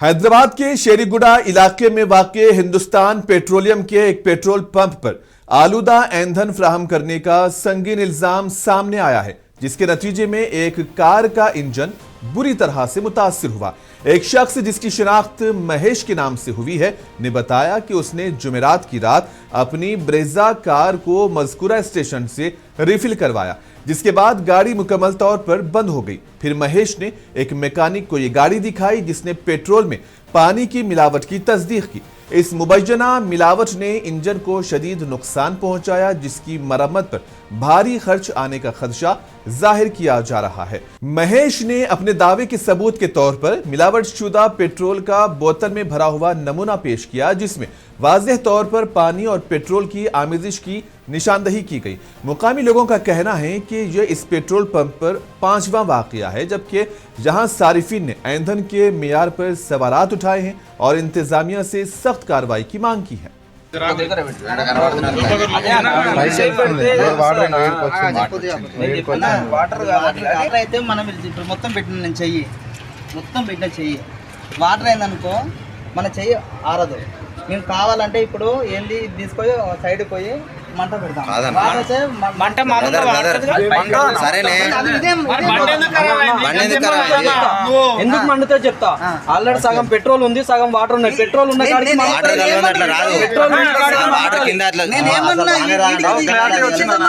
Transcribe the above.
हैदराबाद के शेरीगुड़ा इलाके में वाक़े हिंदुस्तान पेट्रोलियम के एक पेट्रोल पंप पर आलूदा ईंधन फराहम करने का संगीन इल्जाम सामने आया है, जिसके नतीजे में एक कार का इंजन बुरी तरह से मुतासिर हुआ। एक शख्स जिसकी शिनाख्त महेश के नाम से हुई है ने बताया कि उसने जुमेरात की रात अपनी ब्रेजा कार को मज़कूरा स्टेशन से रिफिल करवाया, जिसके बाद गाड़ी मुकम्मल तौर पर बंद हो गई। फिर महेश ने एक मैकेनिक को ये गाड़ी दिखाई, जिसने पेट्रोल में पानी की मिलावट की तस्दीक की। इस मुबैना मिलावट ने इंजन को शदीद नुकसान पहुंचाया, जिसकी मरम्मत पर भारी खर्च आने का खदशा जाहिर किया जा रहा है। महेश ने अपने दावे के सबूत के तौर पर मिलावट शुदा पेट्रोल का बोतल में भरा हुआ नमूना पेश किया, जिसमें वाज़ेह तौर पर पानी और पेट्रोल की आमेजिश की निशानदही की गई। मुकामी लोगों का कहना है कि यह इस पेट्रोल पंप पर 5वां वाक़या है, जबकि जहां सारिफिन ने ईंधन के मियार पर सवालात उठाए हैं और इंतजामिया से सख्त कार्रवाई की मांग की है। మన చెయ్యి ఆరదు. మేము కావాలంటే ఇప్పుడు ఏంది తీసుకొని సైడ్ పోయి మంట పెడతాం. మంట ఎందుకు మండుతో చెప్తా. ఆల్రెడీ సగం పెట్రోల్ ఉంది, సగం వాటర్ ఉన్నాయి. పెట్రోల్ ఉన్న కాడికి